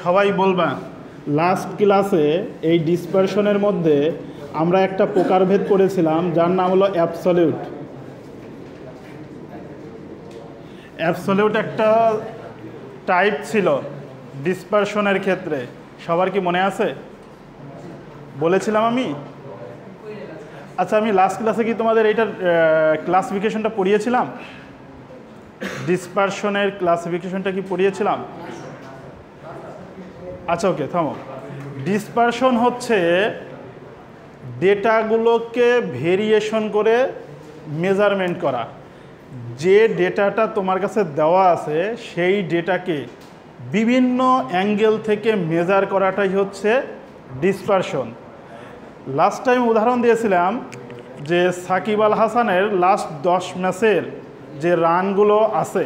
সবাই বলবা লাস্ট ক্লাসে এই ডিসপারশনের মধ্যে আমরা একটা প্রকারভেদ করেছিলাম যার নাম হলো অ্যাবসলিউট। অ্যাবসলিউট একটা টাইপ ছিল ডিসপারশনের ক্ষেত্রে। সবার কি মনে আছে? বলেছিলাম আমি। আচ্ছা, আমি লাস্ট ক্লাসে কি তোমাদের এইটার ক্লাসিফিকেশনটা পড়িয়েছিলাম? ডিসপারশনের ক্লাসিফিকেশনটা কি পড়িয়েছিলাম? আচ্ছা, ওকে, থামো। ডিসপারশন হচ্ছে ডেটাগুলোকে ভেরিয়েশন করে মেজারমেন্ট করা। যে ডেটাটা তোমার কাছে দেওয়া আছে সেই ডেটাকে বিভিন্ন অ্যাঙ্গেল থেকে মেজার করাটাই হচ্ছে ডিসপারশন। লাস্ট টাইম উদাহরণ দিয়েছিলাম যে সাকিব আল হাসানের লাস্ট 10 ম্যাচের যে রানগুলো আছে,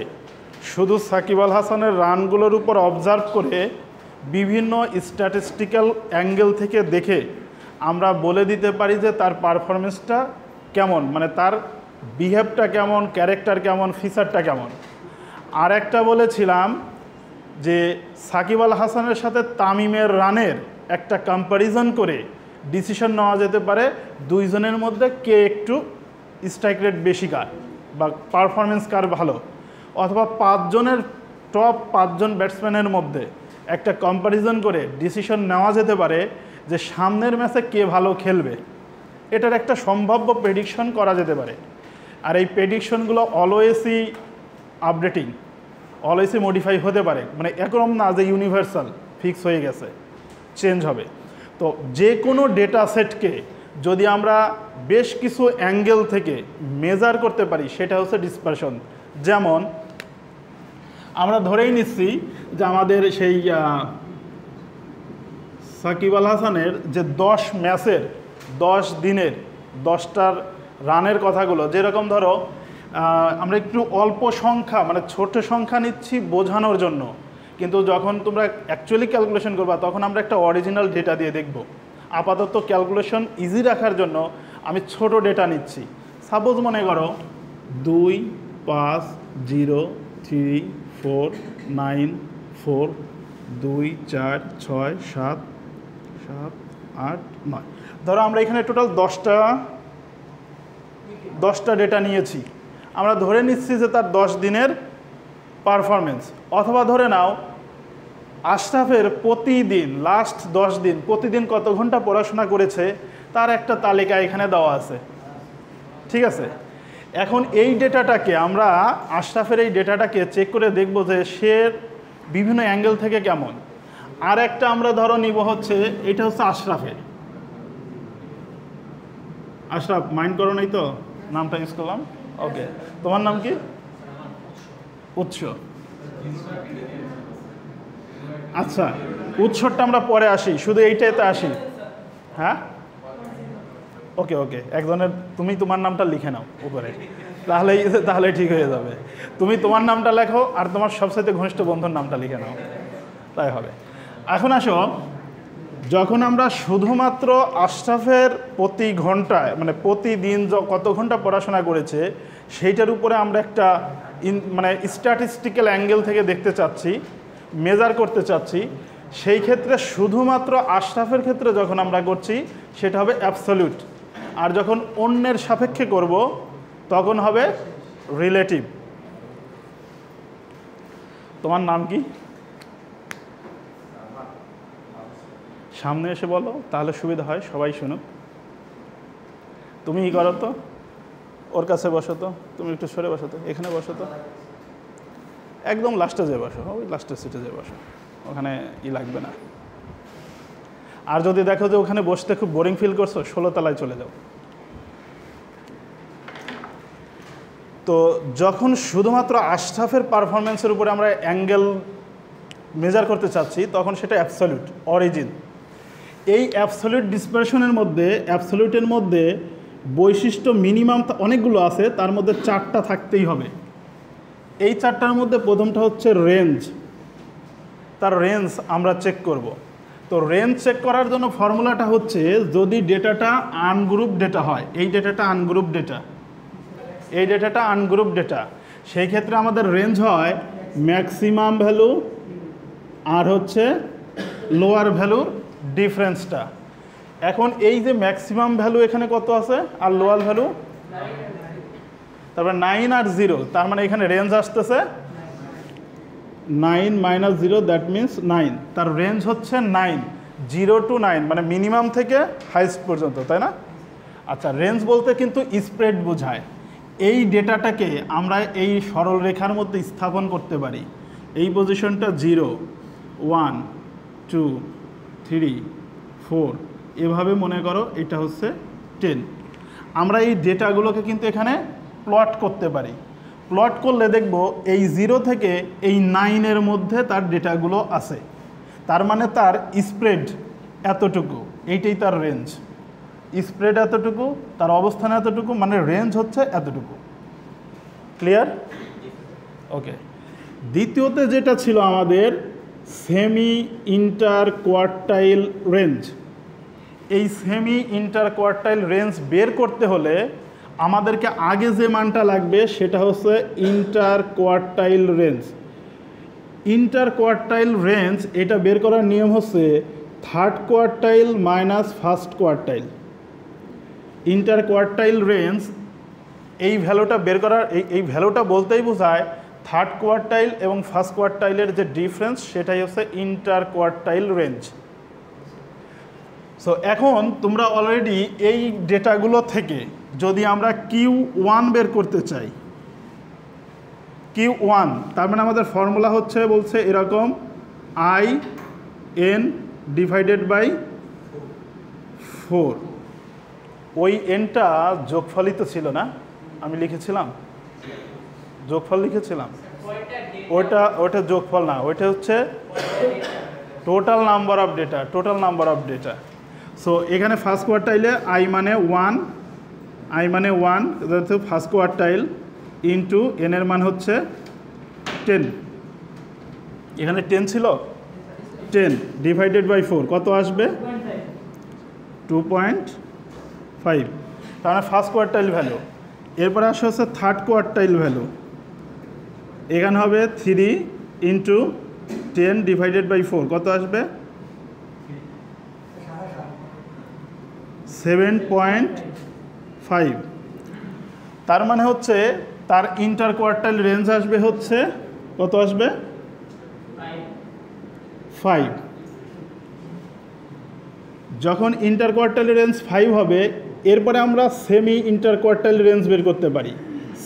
শুধু সাকিব আল হাসানের রানগুলোর উপর অবজার্ভ করে বিভিন্ন স্ট্যাটিস্টিক্যাল অ্যাঙ্গেল থেকে দেখে আমরা বলে দিতে পারি যে তার পারফরমেন্সটা কেমন, মানে তার বিহেভটা কেমন, ক্যারেক্টার কেমন, ফিচারটা কেমন। আর একটা বলেছিলাম যে সাকিব আল হাসানের সাথে তামিমের রানের একটা কম্প্যারিজন করে ডিসিশন নেওয়া যেতে পারে দুইজনের মধ্যে কে একটু স্ট্রাইক রেট বেশি কার বা পারফরমেন্স কার ভালো, অথবা টপ 5 জন ব্যাটসম্যানের মধ্যে একটা কম্প্যারিজন করে ডিসিশন নেওয়া যেতে পারে যে সামনের ম্যাচে কে ভালো খেলবে। এটার একটা সম্ভাব্য প্রেডিকশন করা যেতে পারে। আর এই প্রেডিকশনগুলো অলওয়েজই আপডেটিং, অলওয়েজই মডিফাই হতে পারে, মানে এরকম না যে ইউনিভার্সাল ফিক্স হয়ে গেছে, চেঞ্জ হবে। তো যে কোনো ডেটা সেটকে যদি আমরা বেশ কিছু অ্যাঙ্গেল থেকে মেজার করতে পারি সেটা হচ্ছে ডিসপারশন। যেমন আমরা ধরেই নিচ্ছি যে আমাদের সেই সাকিব আল হাসানের যে 10 ম্যাচের 10 দিনের 10টার রানের কথাগুলো, যেরকম ধরো আমরা একটু অল্প সংখ্যা মানে ছোট সংখ্যা নিচ্ছি বোঝানোর জন্য, কিন্তু যখন তোমরা অ্যাকচুয়ালি ক্যালকুলেশন করবা তখন আমরা একটা অরিজিনাল ডেটা দিয়ে দেখব। আপাতত ক্যালকুলেশন ইজি রাখার জন্য আমি ছোট ডেটা নিচ্ছি। সাপোজ মনে করো 2 5 0 3 4 9 4 2 4 6 7 7 8 9। ধরো আমরা এখানে টোটাল 10টা ডেটা নিয়েছি। আমরা ধরে নিচ্ছি যে তার 10 দিনের পারফরমেন্স, অথবা ধরে নাও আশরাফের প্রতিদিন লাস্ট 10 দিন প্রতিদিন কত ঘন্টা পড়াশোনা করেছে তার একটা তালিকা এখানে দেওয়া আছে, ঠিক আছে। এখন এই ডেটাটাকে আমরা আশরাফের এই ডেটাটাকে চেক করে দেখব যে সে বিভিন্ন অ্যাঙ্গেল থেকে কেমন। আর একটা আমরা ধরো নিব হচ্ছে এটা হচ্ছে আশরাফের। আশরাফ, মাইন্ড করো নাই তো, নামটা ইউজ করলাম, ওকে। তোমার নাম কি? উৎস। আচ্ছা, উৎসটা আমরা পরে আসি, শুধু এইটাতে আসি। হ্যাঁ, ওকে ওকে, একজনের তুমি তোমার নামটা লিখে নাও উপরে, তাহলে ঠিক হয়ে যাবে। তুমি তোমার নামটা লেখো আর তোমার সবচেয়ে ঘনিষ্ঠ বন্ধুর নামটা লিখে নাও, তাই হবে। এখন আসো, যখন আমরা শুধুমাত্র আশরাফের প্রতি ঘন্টায় মানে প্রতিদিন কত ঘন্টা পড়াশোনা করেছে সেইটার উপরে আমরা একটা মানে স্ট্যাটিস্টিক্যাল অ্যাঙ্গেল থেকে দেখতে চাচ্ছি, মেজার করতে চাচ্ছি, সেই ক্ষেত্রে শুধুমাত্র আশরাফের ক্ষেত্রে যখন আমরা করছি সেটা হবে অ্যাবসলিউট। আর যখন অন্যের সাপেক্ষে করব তখন হবে রিলেটিভ। তোমার নাম কি? সামনে এসে বলো, তাহলে সুবিধা হয়, সবাই শুনুক। তুমি ই করো তো, ওর কাছে বসো তো, তুমি একটু সরে বসো তো, এখানে বসো তো, একদম লাস্টে যেয়ে বসো, ওই লাস্টের সিটে যেয়ে বসো, ওখানে লাগবে না। আর যদি দেখো যে ওখানে বসতে খুব বোরিং ফিল করছো, 16 তলায় চলে যাও। তো যখন শুধুমাত্র আশরাফের পারফরমেন্সের উপরে আমরা অ্যাঙ্গেল মেজার করতে চাচ্ছি তখন সেটা অ্যাবসলিউট অরিজিন। এই অ্যাবসলিউট ডিসপারশনের মধ্যে অ্যাবসলিউটের মধ্যে বৈশিষ্ট্য মিনিমাম অনেকগুলো আছে, তার মধ্যে 4টা থাকতেই হবে। এই 4টার মধ্যে প্রথমটা হচ্ছে রেঞ্জ। তার রেঞ্জ আমরা চেক করব। তো রেঞ্জ চেক করার জন্য ফর্মুলাটা হচ্ছে, যদি ডেটাটা আনগ্রুপ ডেটা হয়, এই ডেটাটা আনগ্রুপ ডেটা, এই ডেটাটা আনগ্রুপ ডেটা, সেই ক্ষেত্রে আমাদের রেঞ্জ হয় ম্যাক্সিমাম ভ্যালু আর হচ্ছে লোয়ার ভ্যালুর ডিফারেন্সটা। এখন এই যে ম্যাক্সিমাম ভ্যালু এখানে কত আছে আর লোয়ার ভ্যালু, তারপরে 9 আর 0, তার মানে এখানে রেঞ্জ আসতেছে 9 মাইনাস 0, দ্যাট মিন্স 9। তার রেঞ্জ হচ্ছে 9, 0 to 9, মানে মিনিমাম থেকে হাইস্ট পর্যন্ত, তাই না? আচ্ছা, রেঞ্জ বলতে কিন্তু স্প্রেড বোঝায়। এই ডেটাটাকে আমরা এই সরল রেখার মধ্যে স্থাপন করতে পারি। এই পজিশনটা 0, 1, 2, 3, 4, এভাবে মনে করো এটা হচ্ছে 10। আমরা এই ডেটাগুলোকে কিন্তু এখানে প্লট করতে পারি। প্লট করলে দেখব এই 0 থেকে এই 9-এর মধ্যে তার ডেটাগুলো আছে, তার মানে তার স্প্রেড এতটুকু, এইটাই তার রেঞ্জ। স্প্রেড এতটুকু, তার অবস্থান এতটুকু, মানে রেঞ্জ হচ্ছে এতটুকু। ক্লিয়ার? ওকে। দ্বিতীয়তে যেটা ছিল আমাদের সেমি ইন্টার কোয়ার্টাইল রেঞ্জ। এই সেমি ইন্টার কোয়ার্টাইল রেঞ্জ বের করতে হলে আমাদেরকে আগে যে মানটা লাগবে সেটা হচ্ছে inter quartile range. Inter quartile range এটা বের করার নিয়ম হচ্ছে third quartile minus first quartile. Inter quartile range এই ভ্যালুটা বের করার, এই ভ্যালুটা বলতেই বোঝায় থার্ড কোয়ার্টাইল এবং ফার্স্ট কোয়ার্টাইলের যে ডিফারেন্স সেটাই হচ্ছে ইন্টার কোয়ার্টাইল রেঞ্জ। সো এখন তোমরা অলরেডি এই ডেটাগুলো থেকে যদি আমরা Q1 বের করতে চাই, Q1, তার মানে আমাদের ফর্মুলা হচ্ছে, বলছে এরকম IN ডিভাইডেড বাই 4। ওই এনটা যোগফলই তো ছিল না, আমি লিখেছিলাম যোগফল লিখেছিলাম, ওটা যোগফল না, ওইটা হচ্ছে total number of data, total number of data. So এখানে ফার্স্ট কোয়ার্টাইলে I মানে 1, ফার্স্ট কোয়ার্টাইল ইন্টু এন এর মান হচ্ছে 10। এখানে 10 ছিল, 10 ডিভাইডেড বাই 4 কত আসবে? 2.5, তার মানে ফার্স্ট কোয়ার্টাইল ভ্যালু। এরপরে আসে হচ্ছে থার্ড কোয়ার্টাইল ভ্যালু, এখানে হবে 3 ইন্টু 10 ডিভাইডেড বাই 4 কত আসবে? 7.5। তার মানে হচ্ছে তার ইন্টার কোয়ার্টাইল রেঞ্জ আসবে হচ্ছে কত আসবে? 5। যখন ইন্টার কোয়ার্টাইল রেঞ্জ 5 হবে, এরপরে আমরা সেমি ইন্টার কোয়ার্টাইল রেঞ্জ বের করতে পারি।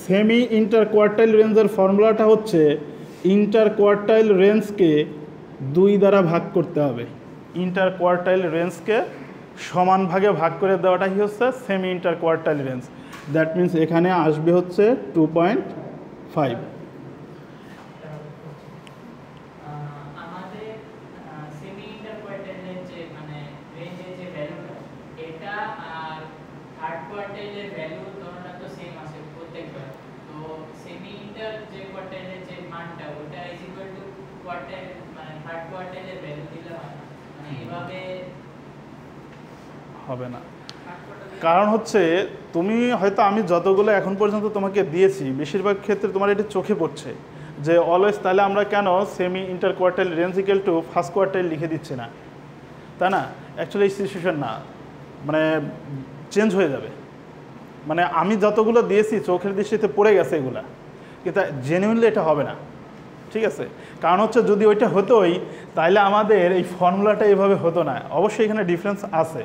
সেমি ইন্টার কোয়ার্টাইল রেঞ্জের ফর্মুলাটা হচ্ছে ইন্টার কোয়ার্টাইল রেঞ্জকে 2 দ্বারা ভাগ করতে হবে। ইন্টার কোয়ার্টাইল রেঞ্জকে সমান ভাগে ভাগ করে দেওয়াটাই হচ্ছে semi inter quartile range. That means এখানে আসবে হচ্ছে 2.5। হবে না, কারণ হচ্ছে তুমি হয়তো, আমি যতগুলো এখন পর্যন্ত তোমাকে দিয়েছি বেশিরভাগ ক্ষেত্রে তোমার এটা চোখে পড়ছে যে অলওয়েজ তাহলে আমরা কেন semi inter quartile range equal to first quartile লিখে দিচ্ছি না, তাই না? অ্যাকচুয়ালি এই সিচুয়েশন না, মানে চেঞ্জ হয়ে যাবে। মানে আমি যতগুলো দিয়েছি চোখের দৃষ্টিতে পড়ে গেছে এগুলা, কিন্তু জেনুইনলি এটা হবে না, ঠিক আছে? কারণ হচ্ছে যদি ওইটা হতোই তাহলে আমাদের এই ফর্মুলাটা এইভাবে হতো না। অবশ্যই এখানে ডিফারেন্স আছে,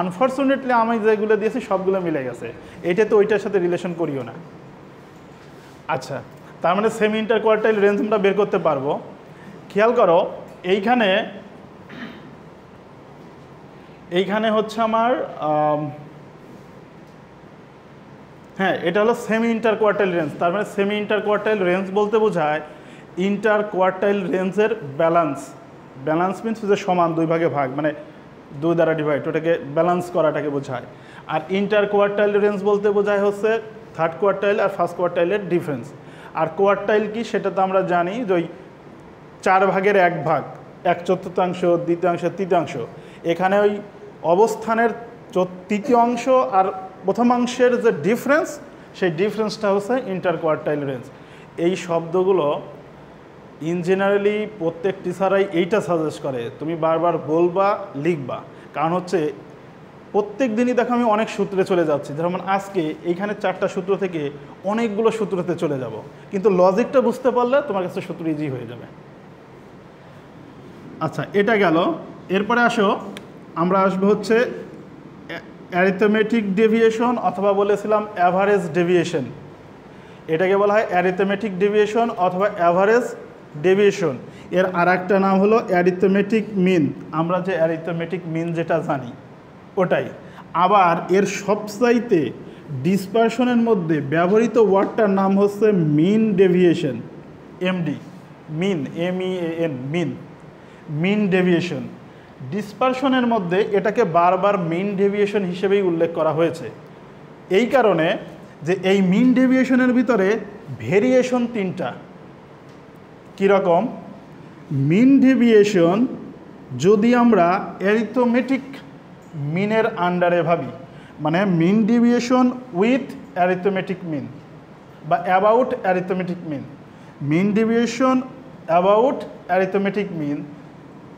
আনফর্চুনেটলি আমি যেগুলো দিয়েছি সবগুলো মিলে গেছে, এটা তো ওইটার সাথে রিলেশন করিও না। আচ্ছা, তার মানে সেমি ইন্টার কোয়ার্টাইল রেঞ্জ আমরা বের করতে পারবো। খেয়াল করো এইখানে হচ্ছে আমার হ্যাঁ, এটা হলো সেমি ইন্টার কোয়ার্টাইল রেঞ্জ। তার মানে সেমি ইন্টার কোয়ার্টাইল রেঞ্জ বলতে বোঝায় ইন্টার কোয়ার্টাইল রেঞ্জের ব্যালেন্স। ব্যালেন্স মিনস যে সমান, 2 ভাগে ভাগ, মানে 2 দ্বারা ডিভাইড, ওটাকে ব্যালেন্স করাটাকে বোঝায়। আর ইন্টার কোয়ার্টাইল রেঞ্জ বলতে বোঝায় হচ্ছে থার্ড কোয়ার্টাইল আর ফার্স্ট কোয়ার্টাইলের ডিফারেন্স। আর কোয়ার্টাইল কি সেটা তো আমরা জানি যে ওই 4 ভাগের 1 ভাগ, 1/4, দ্বিতীয়াংশ, তৃতীয়াংশ। এখানে ওই অবস্থানের তৃতীয় অংশ আর প্রথমাংশের যে ডিফারেন্স, সেই ডিফারেন্সটা হচ্ছে ইন্টার কোয়ার্টাইল রেঞ্জ। এই শব্দগুলো ইন জেনারেলি প্রত্যেক টিচারাই এইটা সাজেস্ট করে, তুমি বারবার বলবা লিখবা। কারণ হচ্ছে প্রত্যেক দিনই দেখো আমি অনেক সূত্রে চলে যাচ্ছি, যেমন আজকে এইখানে 4টা সূত্র থেকে অনেকগুলো সূত্রতে চলে যাব, কিন্তু লজিকটা বুঝতে পারলে তোমার কাছে সূত্র ইজি হয়ে যাবে। আচ্ছা, এটা গেল। এরপরে আসো, আমরা আসবো হচ্ছে অ্যারিথমেটিক ডেভিয়েশন অথবা বলেছিলাম অ্যাভারেজ ডেভিয়েশন। এটাকে বলা হয় অ্যারিথমেটিক ডেভিয়েশন অথবা অ্যাভারেজ ডেভিয়েশন। এর আর একটা নাম হলো অ্যারিথমেটিক মিন। আমরা যে অ্যারিথমেটিক মিন যেটা জানি ওটাই। আবার এর সবচাইতে ডিসপারশনের মধ্যে ব্যবহৃত ওয়ার্ডটার নাম হচ্ছে মিন ডেভিয়েশন, এমডি, মিন, MEAN, মিন, মিন ডেভিয়েশন। ডিসপারশনের মধ্যে এটাকে বারবার মিন ডেভিয়েশন হিসেবেই উল্লেখ করা হয়েছে, এই কারণে যে এই মিন ডেভিয়েশনের ভিতরে ভেরিয়েশন 3টা। কীরকম? মিন ডেভিয়েশন যদি আমরা অ্যারিথমেটিক মিনের আন্ডারে ভাবি, মানে mean deviation with arithmetic mean বা about arithmetic mean, mean deviation about arithmetic mean.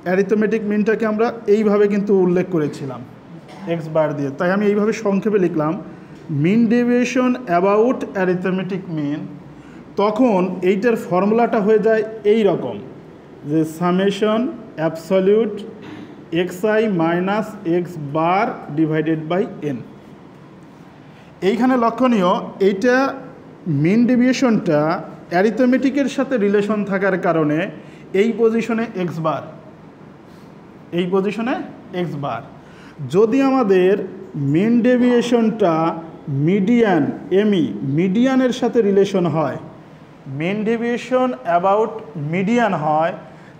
Arithmetic মিনটাকে আমরা এইভাবে কিন্তু উল্লেখ করেছিলাম এক্স বার দিয়ে, তাই আমি এইভাবে সংক্ষেপে লিখলাম mean deviation about arithmetic mean. তখন এইটার ফর্মুলাটা হয়ে যায় এই রকম, যে summation absolute xi minus x bar divided by n। এইখানে লক্ষণীয়, এইটা মিন ডেভিয়েশনটা অ্যারিথমেটিকের সাথে রিলেশন থাকার কারণে এই পজিশনে এক্স বার, এই পজিশনে এক্স বার। যদি আমাদের মিন ডেভিয়েশনটা মিডিয়ান, মিডিয়ানের সাথে রিলেশন হয়, মিন ডেভিয়েশন অ্যাবাউট মিডিয়ান হয়,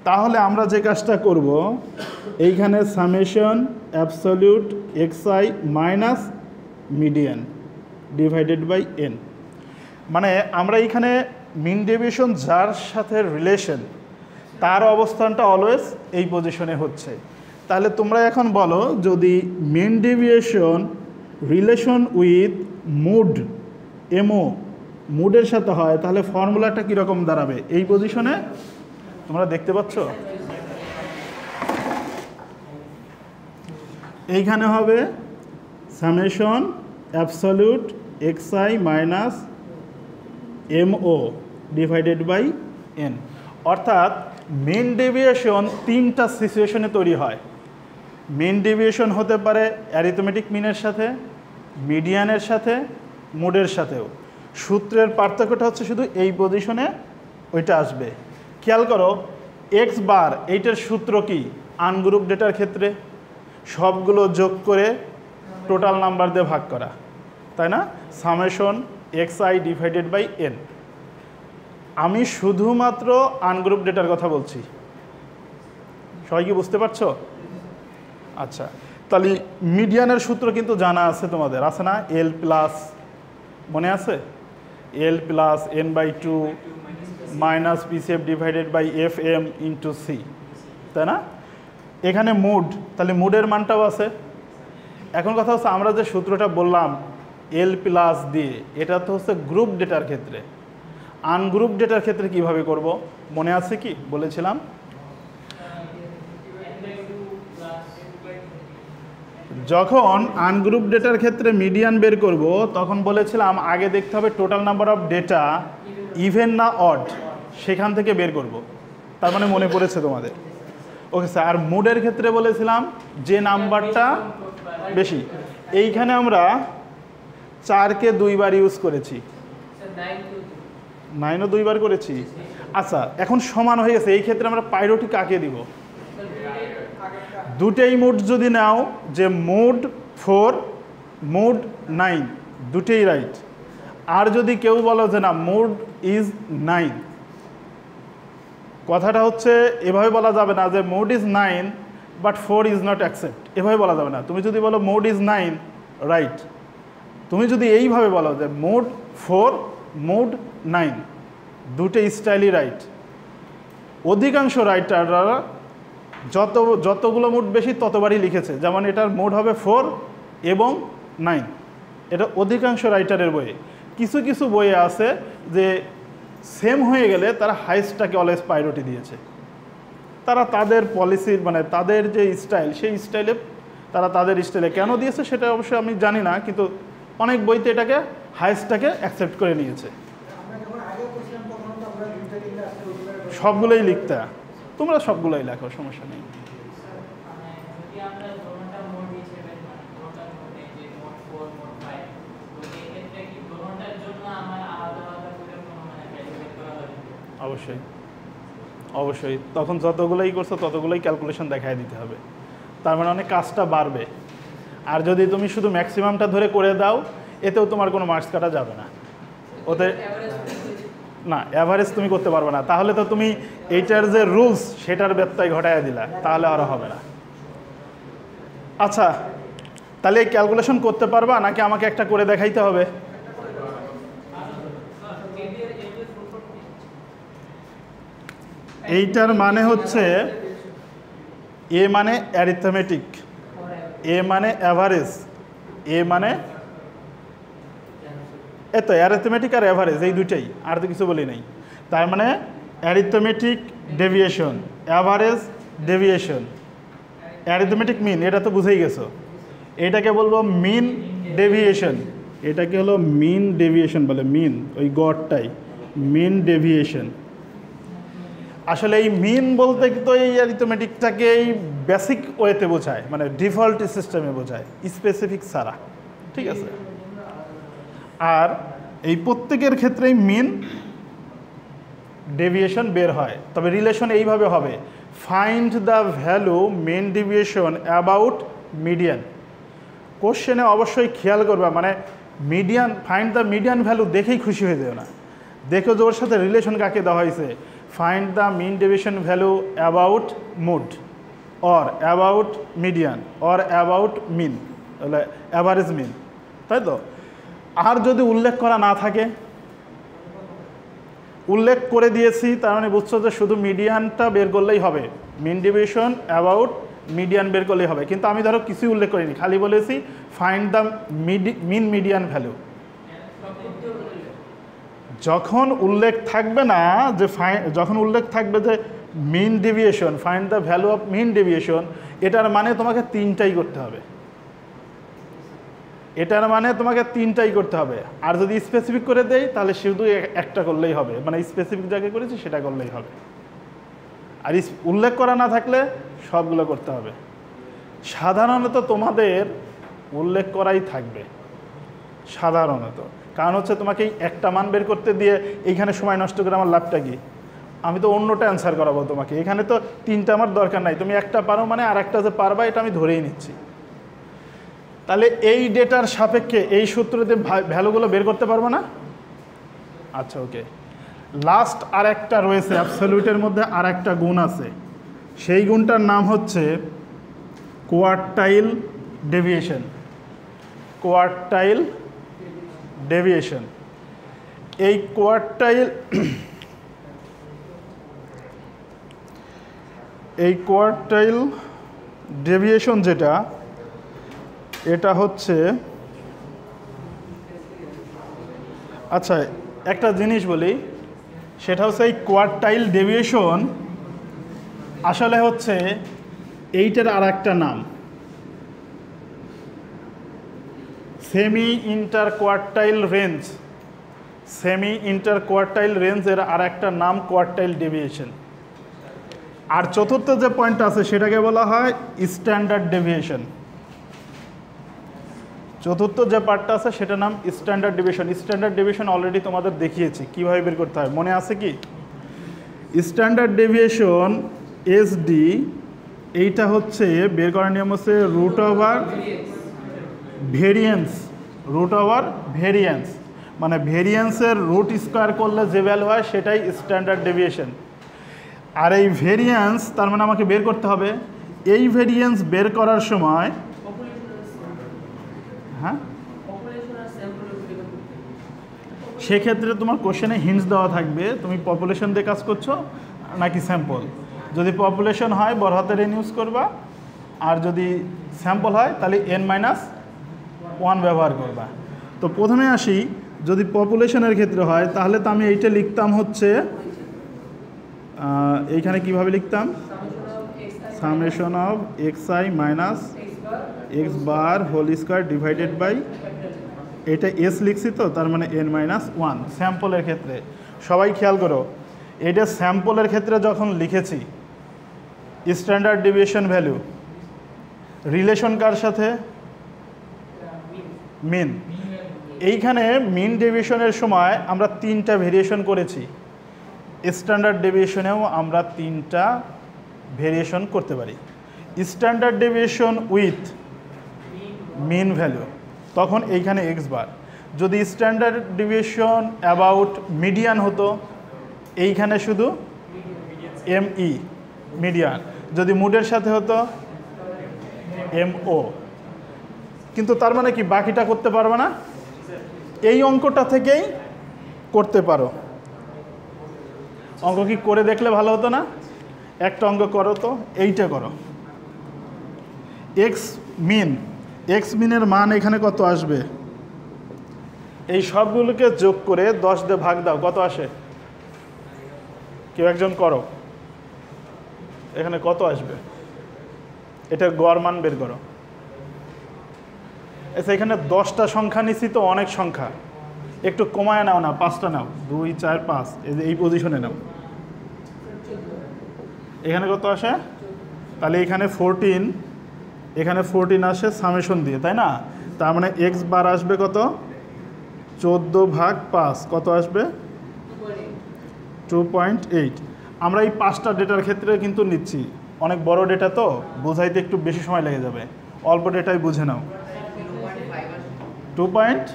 তাহলে আমরা যে কাজটা করব, এইখানে summation absolute xi minus median divided by n। মানে আমরা এইখানে মিন ডেভিয়েশন যার সাথে রিলেশন তার অবস্থানটা অলওয়েজ এই পজিশনে হচ্ছে। তাহলে তোমরা এখন বলো, যদি mean deviation relation with mode, MO, মুডের সাথে হয়, তাহলে ফর্মুলাটা কীরকম দাঁড়াবে? এই পজিশনে তোমরা দেখতে পাচ্ছ, এইখানে হবে summation absolute xi minus MO divided by n। অর্থাৎ মিন ডেভিয়েশন 3টা সিচুয়েশনে তৈরি হয়। মিন ডেভিয়েশন হতে পারে অ্যারিথমেটিক মিনের সাথে, মিডিয়ানের সাথে, মুডের সাথেও। সূত্রের পার্থক্যটা হচ্ছে শুধু এই পজিশনে ওইটা আসবে। খেয়াল করো, এক্স বার এইটার সূত্র কি? আনগ্রুপ ডেটার ক্ষেত্রে সবগুলো যোগ করে টোটাল নাম্বার দিয়ে ভাগ করা, তাই না? Summation xi divided by n। আমি শুধুমাত্র আনগ্রুপ ডেটার কথা বলছি, সবাই কি বুঝতে পারছো? আচ্ছা, তাহলে মিডিয়ানের সূত্র কিন্তু জানা আছে তোমাদের, আছে না? L প্লাস, মনে আছে? L plus n/2 minus PCF divided by FM into C, তাই না? এখানে মুড, তাহলে মুডের মানটাও আছে। এখন কথা হচ্ছে, আমরা যে সূত্রটা বললাম L প্লাস দিয়ে, এটা তো হচ্ছে গ্রুপ ডেটার ক্ষেত্রে। আনগ্রুপ ডেটার ক্ষেত্রে কিভাবে করব মনে আছে কি? বলেছিলাম যখন আনগ্রুপ ডেটার ক্ষেত্রে মিডিয়ান বের করব, তখন বলেছিলাম আগে দেখতে হবে total number of data even না অড, সেখান থেকে বের করব। তার মানে মনে পড়েছে তোমাদের? Okay sir. আর মুডের ক্ষেত্রে বলেছিলাম যে নাম্বারটা বেশি। এইখানে আমরা 4কে 2 বার ইউজ করেছি, 9ও 2 বার করেছি। আচ্ছা, এখন সমান হয়ে গেছে। এই ক্ষেত্রে আমরা প্রায়োরিটি কাকে দিব? দুটেই মুড যদি নাও, যে মুড 4, মুড 9, দুটেই রাইট। আর যদি কেউ বলো যে না মুড ইজ 9, কথাটা হচ্ছে এভাবে বলা যাবে না যে mode is 9 but 4 is not accept, এভাবে বলা যাবে না। তুমি যদি বলো মুড ইজ 9, রাইট। তুমি যদি এইভাবে বলো যে মুড 4, মুড 9, দুটোই স্টাইলই রাইট। অধিকাংশ রাইটাররা যতগুলো মুড বেশি ততবারই লিখেছে, যেমন এটার মুড হবে 4 এবং 9, এটা অধিকাংশ রাইটারের বইয়ে। কিছু কিছু বইয়ে আছে যে সেম হয়ে গেলে তারা হাইস্টটাকে অলওয়েজ প্রায়োরিটি দিয়েছে। তারা তাদের পলিসির মানে তাদের যে স্টাইল সেই স্টাইলে তারা তাদের স্টাইলে কেন দিয়েছে সেটা অবশ্যই আমি জানি না, কিন্তু অনেক বইতে এটাকে হাইস্টটাকে অ্যাকসেপ্ট করে নিয়েছে। সবগুলোই লিখতে, তোমরা সবগুলোই লেখো, সমস্যা নেই। অবশ্যই অবশ্যই, তখন যতগুলোই করছো ততগুলোই ক্যালকুলেশন দেখায় দিতে হবে, তার মানে অনেক কাজটা বাড়বে। আর যদি তুমি শুধু ম্যাক্সিমামটা ধরে করে দাও এতেও তোমার কোনো মার্কস কাটা যাবে না, ওতে না অ্যাভারেজ তুমি করতে পারবে না, তাহলে তো তুমি এইটার যে রুলস সেটার ব্যত্যয় ঘটায় দিলা, তাহলে আরও হবে না। আচ্ছা, তাহলে এই ক্যালকুলেশন করতে পারবা নাকি আমাকে একটা করে দেখাইতে হবে? এইটার মানে হচ্ছে এ মানে অ্যারিথমেটিক, এ মানে অ্যাভারেজ, এ মানে এত অ্যারিথমেটিক আর অ্যাভারেজ এই দুইটাই, আর তো কিছু বলি নাই। তার মানে arithmetic deviation, average deviation, arithmetic mean এটা তো বুঝেই গেছো, এটাকে বলবো মিন ডেভিয়েশন, এটাকে হলো মিন ডেভিয়েশন বলে, মিন ওই গড়টাই মিন ডেভিয়েশন। আসলে এই মিন বলতে তো এই অ্যারিথমেটিকটাকে এই বেসিক ওয়েতে বোঝায়, মানে ডিফল্ট সিস্টেমে বোঝায়, স্পেসিফিক ছাড়া, ঠিক আছে। আর এই প্রত্যেকের ক্ষেত্রেই মিন ডেভিয়েশন বের হয়, তবে রিলেশন এইভাবে হবে, find the value mean deviation about median. কোশ্চেনে অবশ্যই খেয়াল করবা, মানে median, find the median value দেখেই খুশি হয়ে যাবে না, দেখো যে ওর সাথে রিলেশন কাকে দেওয়া হয়েছে, find the mean deviation value about mode or about median or about mean, তাহলে অ্যাভারেজ মিন, তাই তো। আর যদি উল্লেখ করা না থাকে, উল্লেখ করে দিয়েছি তার মানে বুঝছো যে শুধু মিডিয়ানটা বের করলেই হবে, মিন ডেভিয়েশন অ্যাবাউট মিডিয়ান বের করলেই হবে, কিন্তু আমি ধরো কিছুই উল্লেখ করিনি, খালি বলেছি find the mean median value. যখন উল্লেখ থাকবে না যে যখন উল্লেখ থাকবে যে mean deviation, find the value of mean deviation, এটার মানে তোমাকে তিনটাই করতে হবে, এটার মানে তোমাকে তিনটাই করতে হবে। আর যদি স্পেসিফিক করে দেই তাহলে শুধু একটা করলেই হবে, মানে স্পেসিফিক জায়গায় করেছি সেটা করলেই হবে, আর উল্লেখ করা না থাকলে সবগুলো করতে হবে। সাধারণত তোমাদের উল্লেখ করাই থাকবে সাধারণত, কারণ হচ্ছে তোমাকে এই একটা মান বের করতে দিয়ে এইখানে সময় নষ্ট করে আমার লাভটা কি, আমি তো অন্যটা অ্যান্সার করাবো তোমাকে, এখানে তো তিনটা আমার দরকার নাই, তুমি একটা পারো মানে আর একটা যে পারবা এটা আমি ধরেই নিচ্ছি। তাহলে এই ডেটার সাপেক্ষে এই সূত্রতে ভ্যালুগুলো বের করতে পারবো না? আচ্ছা ওকে, লাস্ট আর একটা রয়েছে, অ্যাবসলিউটের মধ্যে আর একটা গুণ আছে, সেই গুণটার নাম হচ্ছে কোয়ার্টাইল ডেভিয়েশন। কোয়ার্টাইল ডেভিয়েশন, এই কোয়ার্টাইল ডেভিয়েশন যেটা, এটা হচ্ছে, আচ্ছা একটা জিনিস বলি, সেটা হচ্ছে এই কোয়ার্টাইল ডেভিয়েশন আসলে হচ্ছে এইটার আর একটা নাম, সেমি ইন্টারকোয়ার্টাইল রেঞ্জ। সেমি ইন্টারকোয়ার্টাইল রেঞ্জের আর একটা নাম কোয়ার্টাইল ডেভিয়েশন। আর চতুর্থ যে পয়েন্ট আছে সেটাকে বলা হয় স্ট্যান্ডার্ড ডেভিয়েশন। চতুর্থ যে পার্টটা আছে সেটার নাম standard deviation. Standard deviation already তোমাদের দেখিয়েছি কীভাবে বের করতে হয়, মনে আছে কি? স্ট্যান্ডার্ড ডেভিয়েশন এসডি, এইটা হচ্ছে বের করার নিয়ম হচ্ছে root over variance. Root over variance মানে ভেরিয়েন্সের রুট স্কোয়ার করলে যে ভ্যালু হয় সেটাই স্ট্যান্ডার্ড ডেভিয়েশন। আর এই ভেরিয়েন্স তার মানে আমাকে বের করতে হবে, এই ভেরিয়েন্স বের করার সময়, হ্যাঁ সেক্ষেত্রে তোমার কোশ্চেনে হিন্টস দেওয়া থাকবে তুমি পপুলেশন দিয়ে কাজ করছো নাকি স্যাম্পল। যদি পপুলেশন হয় বড় হাতের এন ইউজ করবা, আর যদি স্যাম্পল হয় তাহলে n-1 ব্যবহার করবা। তো প্রথমে আসি যদি পপুলেশনের ক্ষেত্রে হয় তাহলে তো আমি এইটা লিখতাম হচ্ছে এইখানে কিভাবে লিখতাম summation of x I minus x bar whole square divided by এটা এস লিখছি তো, তার মানে এন মাইনাস ওয়ান স্যাম্পলের ক্ষেত্রে। সবাই খেয়াল করো, এটা স্যাম্পলের ক্ষেত্রে যখন লিখেছি স্ট্যান্ডার্ড ডেভিয়েশন ভ্যালু রিলেশন কার সাথে, মিন। এইখানে মিন ডেভিয়েশনের সময় আমরা 3টা ভেরিয়েশন করেছি, স্ট্যান্ডার্ড ডেভিয়েশনেও আমরা 3টা ভেরিয়েশন করতে পারি। Standard deviation with mean value, তখন এইখানে এক্স বার। যদি স্ট্যান্ডার্ড ডেভিয়েশন অ্যাবাউট মিডিয়ান হতো, এইখানে শুধু এমই মিডিয়ান। যদি মুডের সাথে হতো এমও। কিন্তু তার মানে কি বাকিটা করতে পারবে না? এই অঙ্কটা থেকেই করতে পারো। অঙ্ক কি করে দেখলে ভালো হতো না? একটা অঙ্ক করো তো, এইটা করো। এক্স মিনের মান এখানে কত আসবে? এই সবগুলোকে যোগ করে 10 দিয়ে ভাগ দাও, কত আসে? কেউ একজন করো, এখানে কত আসবে? এটা গড় মান বের করো। আচ্ছা, এখানে 10টা সংখ্যা নিচ্ছি তো, অনেক সংখ্যা, একটু কমায় নাও না, 5টা নাও, 2 4 5, এই পজিশনে নাও। এখানে কত আসে? তাহলে এখানে 14, এখানে 14 আসে সামেশন দিয়ে, তাই না? তার মানে এক্স বার আসবে কত? 14 ভাগ 5, কত আসবে? 2.8। আমরা এই 5টা ডেটার ক্ষেত্রে কিন্তু নিচ্ছি, অনেক বড় ডেটা তো বোঝাইতে একটু বেশি সময় লেগে যাবে, অল্প ডেটাই বুঝে নাও। 2 পয়েন্ট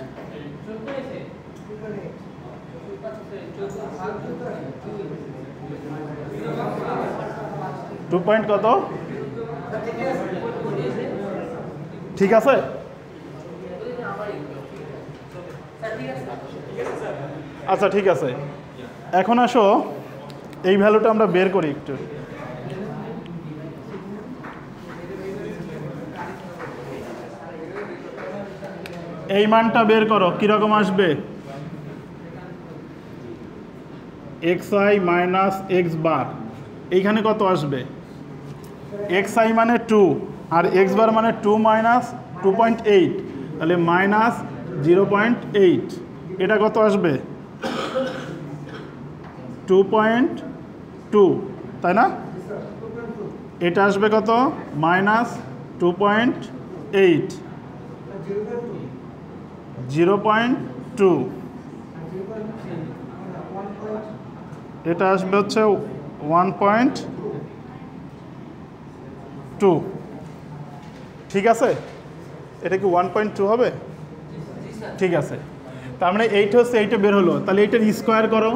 কত? ঠিক আছে, আচ্ছা ঠিক আছে। এখন আসো এই ভ্যালুটা আমরা বের করি একটু। এই মানটা বের করো, কিরকম আসবে? X I minus x bar, এইখানে কত আসবে? এক্স আই মানে 2 আর এক্স বার মানে 2 মাইনাস 2.8, তাহলে মাইনাস 0.8। এটা কত আসবে? 2.2, তাই না? এটা আসবে কত? মাইনাস 2.8, 0.2। এটা আসবে হচ্ছে 1.2। ঠিক আছে, এটা কি 1.2 হবে? ঠিক আছে, তার মানে এইটা হচ্ছে, এইটা বের হলো। তাহলে এইটার স্কোয়ার করো,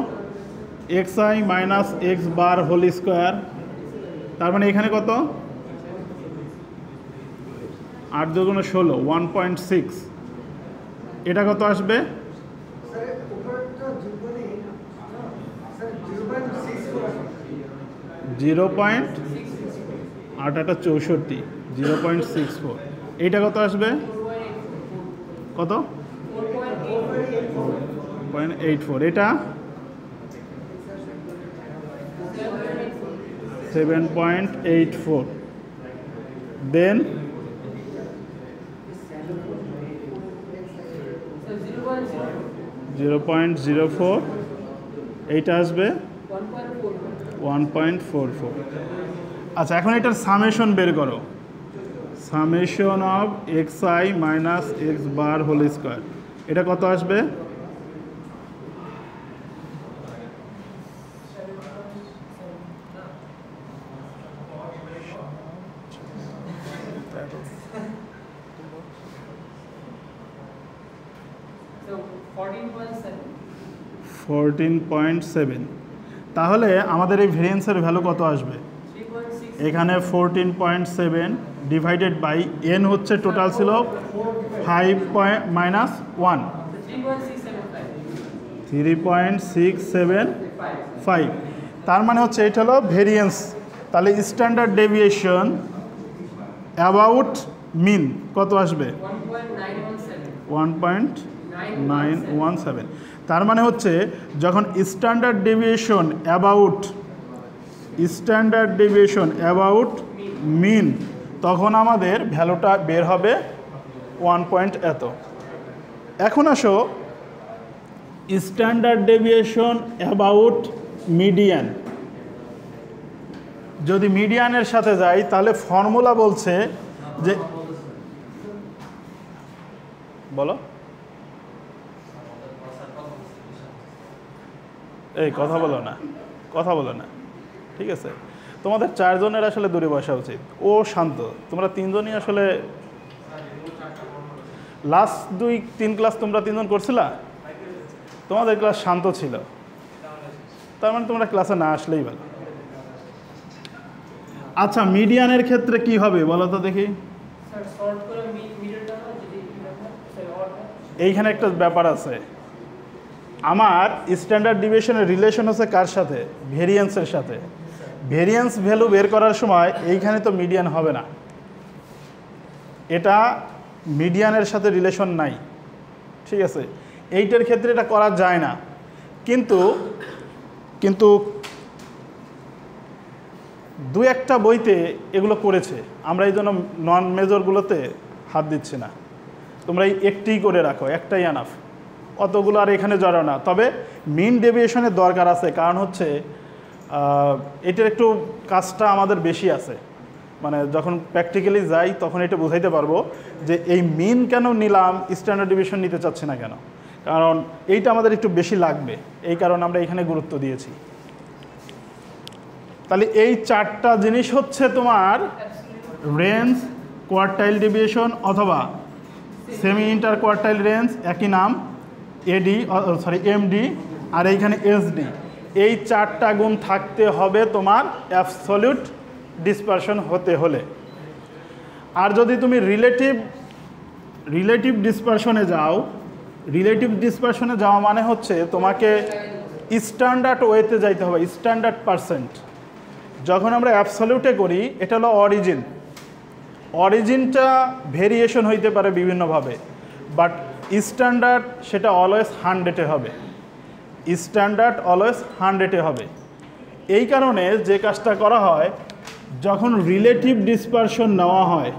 x I minus x bar whole square, তার মানে এখানে কত? 8 দুগুণ 16, 1.6। এটা কত আসবে? 0.64, 0.64। এইটা কত আসবে? কত? 0.84। এটা 7.84। দেন 0.04, এইটা আসবে 1.44। আচ্ছা, এখন এটার সামেশন বের করো। Summation of x I minus x bar whole square, এটা কত আসবে? So 14.7। 14.7। তাহলে আমাদের এই ভেরিয়েন্সের ভ্যালু কত আসবে? এখানে 14.7 ডিভাইডেড বাই এন হচ্ছে টোটাল ছিল 5 মাইনাস 1, 3.675। তার মানে হচ্ছে এটা হলো ভেরিয়েন্স। তাহলে স্ট্যান্ডার্ড ডেভিয়েশন অ্যাবাউট মিন কত আসবে? 1.917। 917। তার মানে হচ্ছে যখন স্ট্যান্ডার্ড ডেভিয়েশন অ্যাবাউট মিন, তখন আমাদের ভ্যালুটা বের হবে 1 পয়েন্ট এত। এখন আসো স্ট্যান্ডার্ড ডেভিয়েশন অ্যাবাউট মিডিয়ান। যদি মিডিয়ানের সাথে যাই তাহলে ফর্মুলা বলছে যে, বলো এই কথা বলো না, ঠিক আছে? তোমাদের 4 জনের আসলে দূরে বসা উচিত। ও শান্ত, তোমরা 3 জনই আসলে লাস্ট 2-3 ক্লাস তোমরা 3 জন করছিলা, তোমাদের ক্লাস শান্ত ছিল, তার মানে তোমরা ক্লাসে না আসলেই ভালো। আচ্ছা, মিডিয়ানের ক্ষেত্রে কি হবে বলো তো দেখি। এইখানে একটা ব্যাপার আছে, আমার স্ট্যান্ডার্ড ডিভিয়েশনের রিলেশন হচ্ছে কার সাথে? ভেরিয়েন্সের সাথে। ভেরিয়েন্স ভ্যালু বের করার সময় এইখানে তো মিডিয়ান হবে না, এটা মিডিয়ানের সাথে রিলেশন নাই, ঠিক আছে? এইটার ক্ষেত্রে এটা করা যায় না, কিন্তু 2-1টা বইতে এগুলো করেছে। আমরা এই জন্য নন মেজরগুলোতে হাত দিচ্ছি না, তোমরা এই একটিই করে রাখো, একটাই আনাফ, অতগুলো আর এখানে জড়ো না। তবে মিন ডেভিয়েশনের দরকার আছে, কারণ হচ্ছে এটার একটু কাজটা আমাদের বেশি আছে, মানে যখন প্র্যাকটিক্যালি যাই তখন এটা বুঝাইতে পারবো যে এই মিন কেন নিলাম, স্ট্যান্ডার্ড ডেভিয়েশন নিতে চাচ্ছি না কেন, কারণ এইটা আমাদের একটু বেশি লাগবে, এই কারণে আমরা এখানে গুরুত্ব দিয়েছি। তাহলে এই 4টা জিনিস হচ্ছে তোমার রেঞ্জ, কোয়ার্টাইল ডেভিয়েশন অথবা সেমি ইন্টার কোয়ার্টাইল রেঞ্জ, একই নাম, এমডি, আর এইখানে এসডি। এই 4টা গুণ থাকতে হবে তোমার অ্যাবসলিউট ডিসপারশন হতে হলে। আর যদি তুমি রিলেটিভ ডিসপারশনে যাও, রিলেটিভ ডিসপারশনে যাওয়া মানে হচ্ছে তোমাকে স্ট্যান্ডার্ড ওয়েতে যাইতে হবে, স্ট্যান্ডার্ড পার্সেন্ট। যখন আমরা অ্যাবসলিউটে করি, এটা হলো অরিজিনটা ভেরিয়েশন হইতে পারে বিভিন্নভাবে, বাট স্ট্যান্ডার্ড সেটা অলওয়েজ 100-এ হবে, স্ট্যান্ডার্ড অলওয়েজ 100-এ হবে। এই কারণে যে কাজটা করা হয়, যখন রিলেটিভ ডিসপারশন নেওয়া হয়,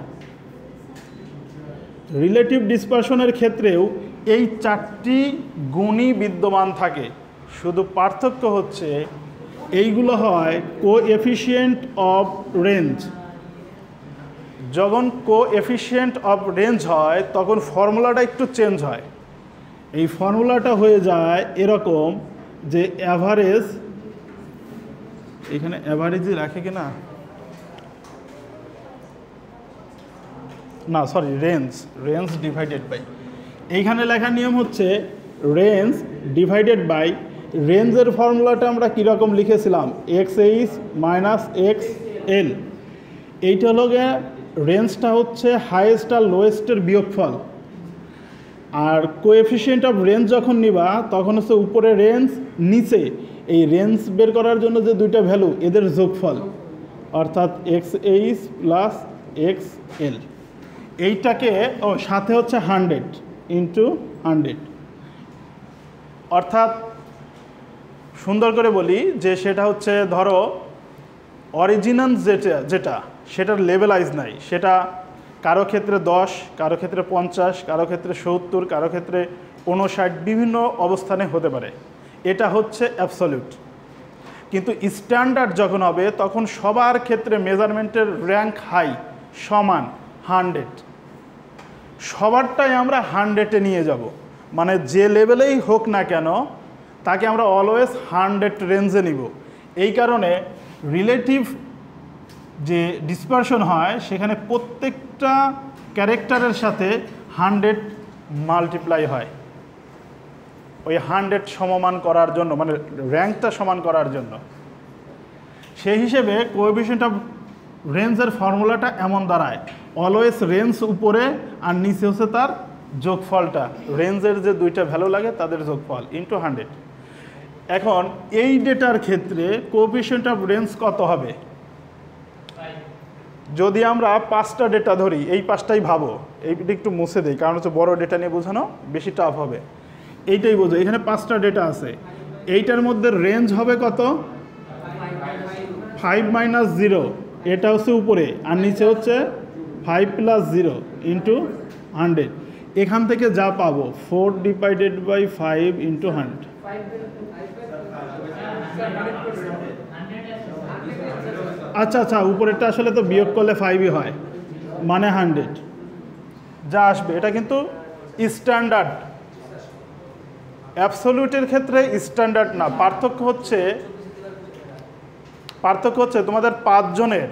রিলেটিভ ডিসপারশনের ক্ষেত্রেও এই 4টি গুণই বিদ্যমান থাকে, শুধু পার্থক্য হচ্ছে এইগুলো হয় কোএফিশিয়েন্ট অফ রেঞ্জ। যখন কোএফিশিয়েন্ট অফ রেঞ্জ হয় তখন ফর্মুলাটা একটু চেঞ্জ হয়। এই ফর্মুলাটা হয়ে যায় এরকম যে অ্যাভারেজ, এখানে অ্যাভারেজই রাখে কি না, সরি, রেঞ্জ ডিভাইডেড বাই, এইখানে লেখার নিয়ম হচ্ছে রেঞ্জ ডিভাইডেড বাই, রেঞ্জের ফর্মুলাটা আমরা কীরকম লিখেছিলাম, XH মাইনাস XL। এইটা হলো গিয়ে রেঞ্জটা হচ্ছে হাইয়েস্ট আর লোয়েস্টের বিয়োগফল, আর কোএফিশিয়েন্ট অফ রেঞ্জ যখন নিবা তখন হচ্ছে উপরে রেঞ্জ, নিচে এই রেঞ্জ বের করার জন্য যে 2টা ভ্যালু এদের যোগফল, অর্থাৎ XH প্লাস XL। এইটাকে সাথে হচ্ছে 100 ইন্টু 100, অর্থাৎ সুন্দর করে বলি যে সেটা হচ্ছে, ধরো অরিজিনাল যেটা সেটার লেভেলাইজ নাই, সেটা কারো ক্ষেত্রে 10, কারো ক্ষেত্রে 50, কারো ক্ষেত্রে 70, কারো ক্ষেত্রে 59, বিভিন্ন অবস্থানে হতে পারে, এটা হচ্ছে অ্যাবসলিউট। কিন্তু স্ট্যান্ডার্ড যখন হবে তখন সবার ক্ষেত্রে মেজারমেন্টের র্যাঙ্ক হাই, সমান 100, সবারটাই আমরা 100-এ নিয়ে যাব, মানে যে লেভেলেই হোক না কেন তাকে আমরা অলওয়েজ 100 রেঞ্জে নিব। এই কারণে রিলেটিভ যে ডিসপারশন হয় সেখানে প্রত্যেকটা ক্যারেক্টারের সাথে 100 মাল্টিপ্লাই হয়, ওই 100 সমমান করার জন্য, মানে র্যাঙ্কটা সমান করার জন্য। সেই হিসেবে কোএফিশিয়েন্ট অফ রেঞ্জের ফর্মুলাটা এমন দাঁড়ায়, অলওয়েজ রেঞ্জ উপরে আর নিচে হচ্ছে তার যোগফলটা, রেঞ্জের যে 2টা ভ্যালু লাগে তাদের যোগফল ইন্টু 100। এখন এই ডেটার ক্ষেত্রে কোএফিশিয়েন্ট অফ রেঞ্জ কত হবে? যদি আমরা 5টা ডেটা ধরি, এই 5টাই ভাবো, এইটা একটু মুছে দেই কারণ হচ্ছে বড় ডেটা নিয়ে বোঝানো বেশি টাফ হবে। এইটাই বোঝো, এখানে 5টা ডেটা আছে, এইটার মধ্যে রেঞ্জ হবে কত? 5 মাইনাস 0, এটা হচ্ছে উপরে, আর নিচে হচ্ছে 5 প্লাস 0 ইন্টু 100। এখান থেকে যা পাবো 4 ডিভাইডেড বাই 5 ইন্টু 100। আচ্ছা আচ্ছা, উপরেরটা আসলে তো বিয়োগ করলে 5ই হয়, মানে 100 যা আসবে। এটা কিন্তু স্ট্যান্ডার্ড, অ্যাবসলিউটের ক্ষেত্রে স্ট্যান্ডার্ড না। পার্থক্য হচ্ছে তোমাদের 5 জনের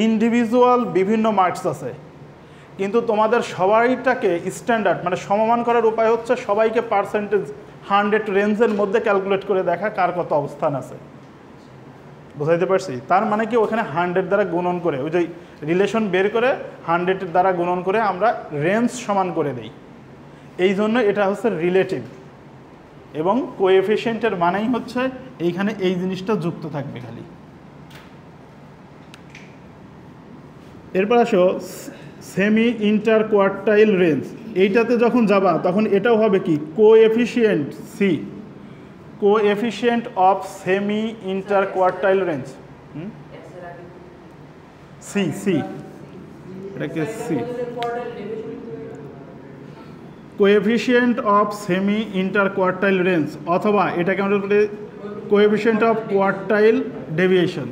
ইন্ডিভিজুয়াল বিভিন্ন মার্কস আছে, কিন্তু তোমাদের সবাইটাকে স্ট্যান্ডার্ড মানে সমমান করার উপায় হচ্ছে সবাইকে পার্সেন্টেজ 100 রেঞ্জের মধ্যে ক্যালকুলেট করে দেখা কার কত অবস্থান আছে। বুঝাইতে পারছি? তার মানে কি ওখানে 100 দ্বারা গুণন করে, ওই যে রিলেশন বের করে 100 দ্বারা গুণন করে আমরা রেঞ্জ সমান করে দিই। এই জন্য এটা হচ্ছে রিলেটিভ, এবং কোএফিশিয়েন্টের মানেই হচ্ছে এইখানে এই জিনিসটা যুক্ত থাকবে খালি। এরপর আসো সেমি ইন্টার কোয়ার্টাইল রেঞ্জ। এইটাতে যখন যাবা তখন এটাও হবে কি coefficient C, coefficient of semi inter quartile range, C C, এটাকে C, coefficient of semi inter quartile range, অথবা এটাকে আমরা বলি কোএফিশিয়েন্ট অফ কোয়ার্টাইল ডেভিয়েশন।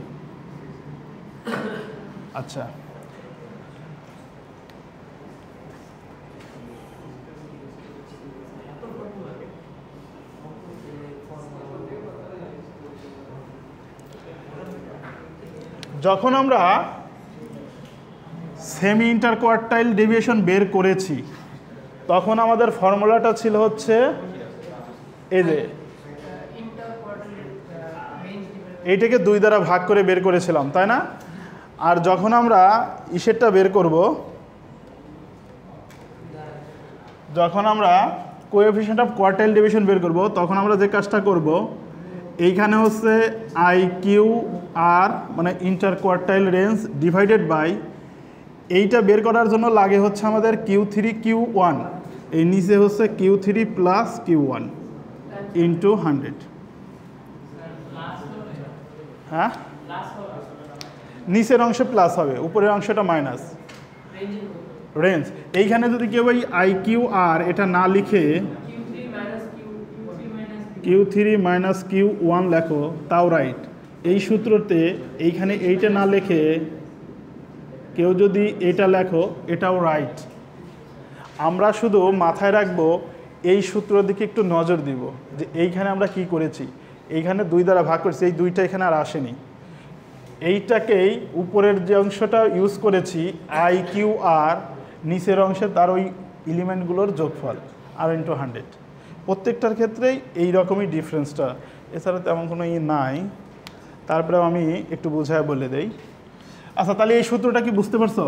আচ্ছা, যখন আমরা সেমি ইন্টার কোয়ার্টাইল ডেভিয়েশন বের করেছি তখন আমাদের ফর্মুলাটা ছিল হচ্ছে এই যে এইটাকে 2 দ্বারা ভাগ করে বের করেছিলাম, তাই না? আর যখন আমরা ইসেরটা বের করব, যখন আমরা কোএফিশিয়েন্ট অফ কোয়ার্টাইল ডেভিয়েশন বের করব, তখন আমরা যে কাজটা করব, এইখানে হচ্ছে আই কিউ আর মানে inter quartile range divided by, এইটা বের করার জন্য লাগে হচ্ছে আমাদের Q3 Q1, এই নিচে হচ্ছে Q3 প্লাস Q1 ইন্টু 100। হ্যাঁ, নিচের অংশে প্লাস হবে, উপরের অংশটা মাইনাস। রেঞ্জ এইখানে যদি কেউ ওই IQ আর এটা না লিখে Q3 মাইনাস Q1 লেখো তাও রাইট। এই সূত্রতে এইখানে এইটা না লিখে কেউ যদি এটা লেখো এটাও রাইট। আমরা শুধু মাথায় রাখবো এই সূত্রের দিকে একটু নজর দিব যে এইখানে আমরা কি করেছি, এইখানে 2 দ্বারা ভাগ করেছি, এই 2টা এখানে আর আসেনি, এইটাকেই উপরের যে অংশটা ইউজ করেছি IQ আর, নিচের অংশে তার ওই এলিমেন্টগুলোর যোগফল আর ইন্টু 100। প্রত্যেকটার ক্ষেত্রেই এই রকমই ডিফারেন্সটা, এছাড়া তেমন কোনো নাই। তারপরেও আমি একটু বোঝায় বলে দেই। আচ্ছা, তাহলে এই সূত্রটা কি বুঝতে পারছো?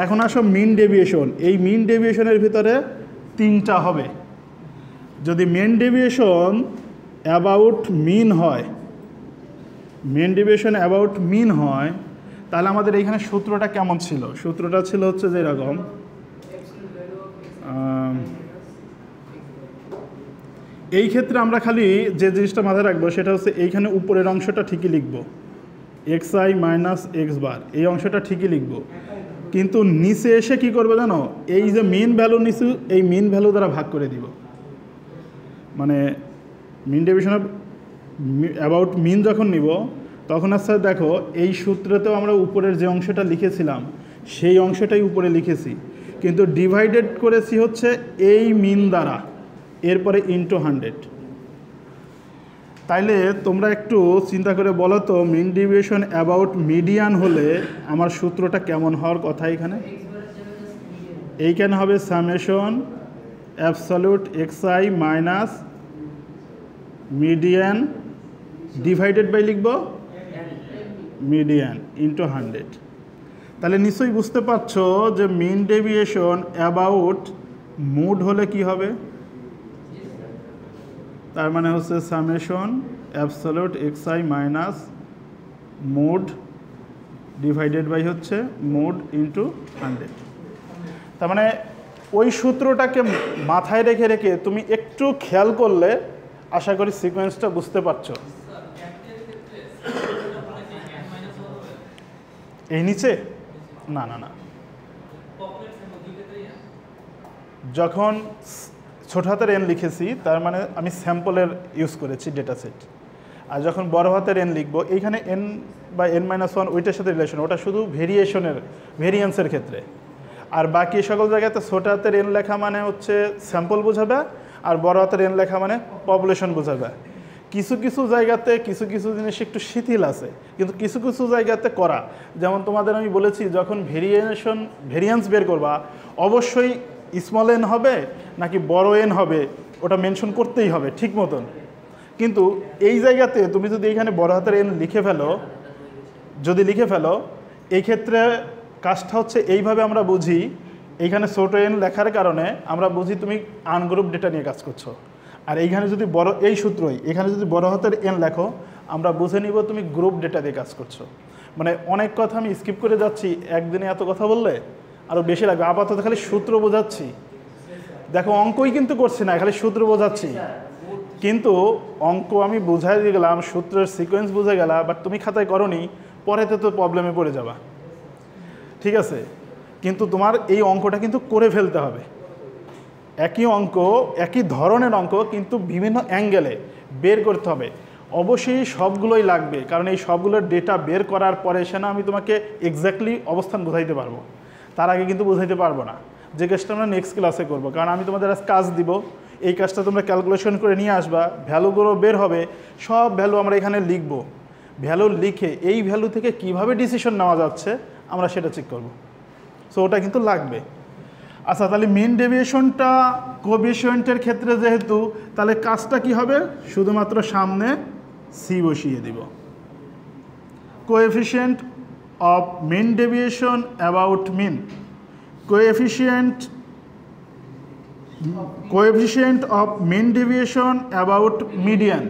এখন আসো মিন ডেভিয়েশন। এই মিন ডেভিয়েশনের ভিতরে 3টা হবে। যদি মেন ডেভিয়েশন অ্যাবাউট মিন হয়, মেন ডেভিয়েশন অ্যাবাউট মিন হয়, তাহলে আমাদের এইখানে সূত্রটা কেমন ছিল? সূত্রটা ছিল হচ্ছে যে এরকম, এই ক্ষেত্রে আমরা খালি যে জিনিসটা মাথায় রাখবো সেটা হচ্ছে এইখানে উপরের অংশটা ঠিকই লিখব, xi মাইনাস এক্স বার, এই অংশটা ঠিকই লিখব, কিন্তু নিচে এসে কি করবে জানো, এই যে মিন ভ্যালু নিচে, এই মিন ভ্যালু দ্বারা ভাগ করে দিব। মানে মিন ডেভিয়েশন অ্যাবাউট মিন যখন নিব তখন আচ্ছা দেখো এই সূত্রতেও আমরা উপরের যে অংশটা লিখেছিলাম সেই অংশটাই উপরে লিখেছি, কিন্তু ডিভাইডেড করেছি হচ্ছে এই মিন দ্বারা, এরপরে ইন্টু 100। তাইলে তোমরা একটু চিন্তা করে বলো তো, মিন ডেভিয়েশন অ্যাবাউট মিডিয়ান হলে আমার সূত্রটা কেমন হওয়ার কথা? এইখানে হবে summation absolute xi minus median divided by লিখব মিডিয়ান ইন্টু 100। তাহলে নিশ্চয়ই বুঝতে পারছো যে মিন ডেভিয়েশন অ্যাবাউট মুড হলে কি হবে, তার মানে হচ্ছে summation absolute xi minus mode divided by হচ্ছে মোড ইন্টু 100। তার মানে ওই সূত্রটাকে মাথায় রেখে রেখে তুমি একটু খেয়াল করলে আশা করি সিকোয়েন্সটা বুঝতে পারছো। এই নিচে না না না, যখন ছোট হাতের এন লিখেছি তার মানে আমি স্যাম্পলের ইউজ করেছি ডেটা সেট, আর যখন বড় হাতের এন লিখবো এইখানে এন বা n-1 ওইটার সাথে রিলেশন, ওটা শুধু ভেরিয়েন্সের ক্ষেত্রে। আর বাকি সকল জায়গাতে ছোট হাতের এন লেখা মানে হচ্ছে স্যাম্পল বোঝাবে, আর বড় হাতের এন লেখা মানে পপুলেশন বোঝাবে। কিছু কিছু জায়গাতে কিছু কিছু জিনিস একটু শিথিল আছে, কিন্তু কিছু কিছু জায়গাতে করা, যেমন তোমাদের আমি বলেছি যখন ভেরিয়েন্স বের করবা অবশ্যই স্মল এন হবে নাকি বড় এন হবে ওটা মেনশন করতেই হবে ঠিক মতন। কিন্তু এই জায়গাতে তুমি যদি এখানে বড় হাতের এন লিখে ফেলো এই ক্ষেত্রে কাজটা হচ্ছে এইভাবে আমরা বুঝি, এইখানে ছোট এন লেখার কারণে আমরা বুঝি তুমি আনগ্রুপ ডেটা নিয়ে কাজ করছো। আর এইখানে যদি এই সূত্রই এখানে যদি বড় হাতের এন লেখো আমরা বুঝে নিব তুমি গ্রুপ ডেটা দিয়ে কাজ করছো। মানে অনেক কথা আমি স্কিপ করে যাচ্ছি, একদিনে এত কথা বললে আরও বেশি লাগবে। আপাতত খালি সূত্র বোঝাচ্ছি, দেখো অঙ্কই কিন্তু করছি না, খালি সূত্র বোঝাচ্ছি। কিন্তু অঙ্ক আমি বুঝাই দিয়ে গেলাম, সূত্রের সিকোয়েন্স বুঝে গেলা, বাট তুমি খাতায় করনি, পরেতে তো প্রবলেমে পড়ে যাবা, ঠিক আছে? কিন্তু তোমার এই অঙ্কটা কিন্তু করে ফেলতে হবে। একই অঙ্ক, একই ধরনের অঙ্ক, কিন্তু বিভিন্ন অ্যাঙ্গেলে বের করতে হবে। অবশ্যই সবগুলোই লাগবে, কারণ এই সবগুলোর ডেটা বের করার পরে সে না আমি তোমাকে এক্স্যাক্টলি অবস্থান বোঝাইতে পারবো, তার আগে কিন্তু বোঝাইতে পারবো না। যে কাজটা আমরা নেক্সট ক্লাসে করবো, কারণ আমি তোমাদের আজ কাজ দিব, এই কাজটা তোমরা ক্যালকুলেশন করে নিয়ে আসবা, ভ্যালুগুলো বের হবে, সব ভ্যালু আমরা এখানে লিখব। ভ্যালু লিখে এই ভ্যালু থেকে কিভাবে ডিসিশন নেওয়া যাচ্ছে আমরা সেটা চেক করব। সো ওটা কিন্তু লাগবে। আচ্ছা, তাহলে মিন ডেভিয়েশনটা কোএফিসিয়েন্টের ক্ষেত্রে যেহেতু, তাহলে কাজটা কি হবে? শুধুমাত্র সামনে সি বসিয়ে দিব। Coefficient of mean deviation about mean, coefficient of mean deviation about median,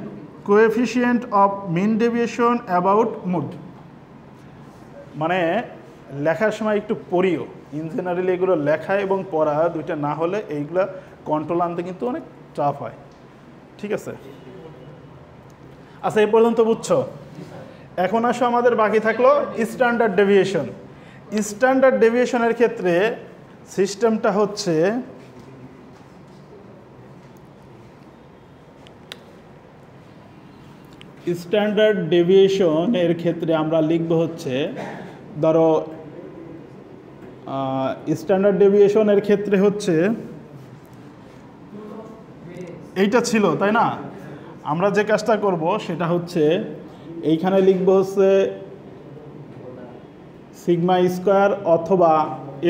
coefficient of mean deviation about mode. মানে লেখার সময় একটু পড়িও, ইন জেনারেলি এগুলো লেখা এবং পড়া দুইটা না হলে এইগুলা কন্ট্রোল আনতে কিন্তু অনেক টাফ হয়, ঠিক আছে? আচ্ছা, এই পর্যন্ত বুঝছো? এখন আসো আমাদের বাকি থাকলো স্ট্যান্ডার্ড ডেভিয়েশন। স্ট্যান্ডার্ড ডেভিয়েশনের ক্ষেত্রে সিস্টেমটা হচ্ছে স্ট্যান্ডার্ড ডেভিয়েশনের ক্ষেত্রে আমরা লিখব হচ্ছে, ধরো স্ট্যান্ডার্ড ডেভিয়েশনের ক্ষেত্রে হচ্ছে এইটা ছিল, তাই না? আমরা যে কাজটা করব সেটা হচ্ছে এইখানে লিখব হচ্ছে সিগমা স্কোয়ার অথবা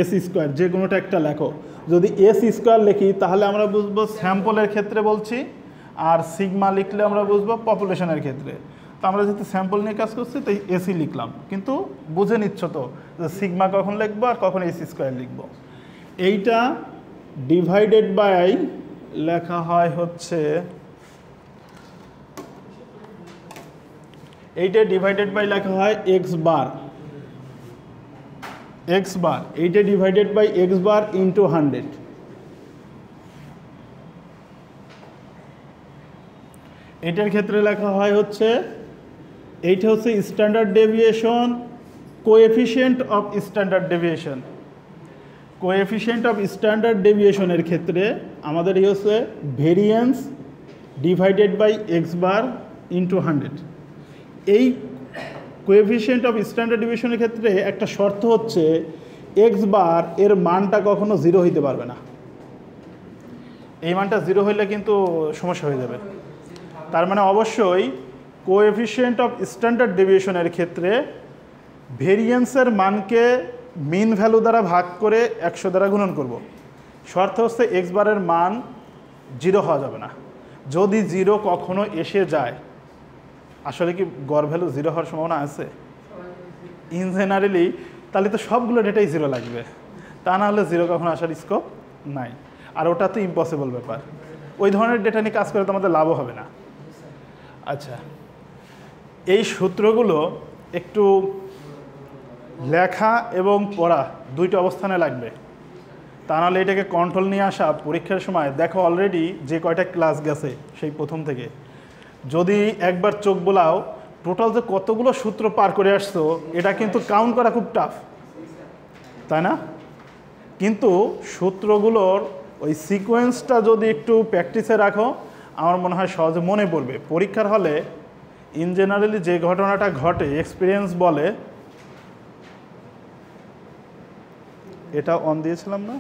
এস স্কোয়ার, যে কোনোটা একটা লেখো। যদি এস স্কোয়ার লিখি তাহলে আমরা বুঝবো স্যাম্পলের ক্ষেত্রে বলছি, আর সিগমা লিখলে আমরা বুঝবো পপুলেশনের ক্ষেত্রে। তো আমরা যেহেতু স্যাম্পল নিয়ে কাজ করছি তাই এসি লিখলাম, কিন্তু বুঝে নিচ্ছ তো যে সিগমা কখন লিখবো আর কখন এস স্কোয়ার লিখবো। এইটা ডিভাইডেড বাই লেখা হয় হচ্ছে, এইটা ডিভাইডেড বাই লেখা হয় এক্স বার, এইটা divided by x bar into 100। এটার ক্ষেত্রে লেখা হয় হচ্ছে, এইটা হচ্ছে standard deviation, coefficient of standard deviation. Coefficient of standard ডেভিয়েশনের ক্ষেত্রে আমাদের এই হচ্ছে variance divided by x bar into 100। এই কোএফিসিয়েন্ট অফ স্ট্যান্ডার্ড ডেভিয়েশনের ক্ষেত্রে একটা শর্ত হচ্ছে এক্স বার এর মানটা কখনো 0 হইতে পারবে না। এই মানটা 0 হইলে কিন্তু সমস্যা হয়ে যাবে। তার মানে অবশ্যই কোএফিসিয়েন্ট অফ স্ট্যান্ডার্ড ডেভিয়েশনের ক্ষেত্রে ভেরিয়েন্সের মানকে মিন ভ্যালু দ্বারা ভাগ করে 100 দ্বারা গুণন করব। শর্ত হচ্ছে এক্স বারের মান 0 হওয়া যাবে না। যদি 0 কখনো এসে যায়, আসলে কি গড় ভ্যালু 0 হওয়ার সম্ভাবনা আছে? ইন জেনারেলি তাহলে তো সবগুলো ডেটাই 0 লাগবে, তা না হলে 0 কখনো আসার স্কোপ নাই। আর ওটা তো ইম্পসিবল ব্যাপার, ওই ধরনের ডেটা নিয়ে কাজ করে তো আমাদের লাভও হবে না। আচ্ছা, এই সূত্রগুলো একটু লেখা এবং পড়া দুইটা অবস্থানে লাগবে, তা নাহলে এটাকে কন্ট্রোল নিয়ে আসা পরীক্ষার সময়। দেখো অলরেডি যে কয়টা ক্লাস গেছে সেই প্রথম থেকে, যদি একবার চোখ বোলাও টোটাল যে কতগুলো সূত্র পার করে আসছো এটা কিন্তু কাউন্ট করা খুব টাফ, তাই না? কিন্তু সূত্রগুলোর ওই সিকোয়েন্সটা যদি একটু প্র্যাকটিসে রাখো আমার মনে হয় সহজে মনে পড়বে। পরীক্ষার হলে ইন জেনারেলি যে ঘটনাটা ঘটে এক্সপিরিয়েন্স বলে, এটা অন দিয়েছিলাম না?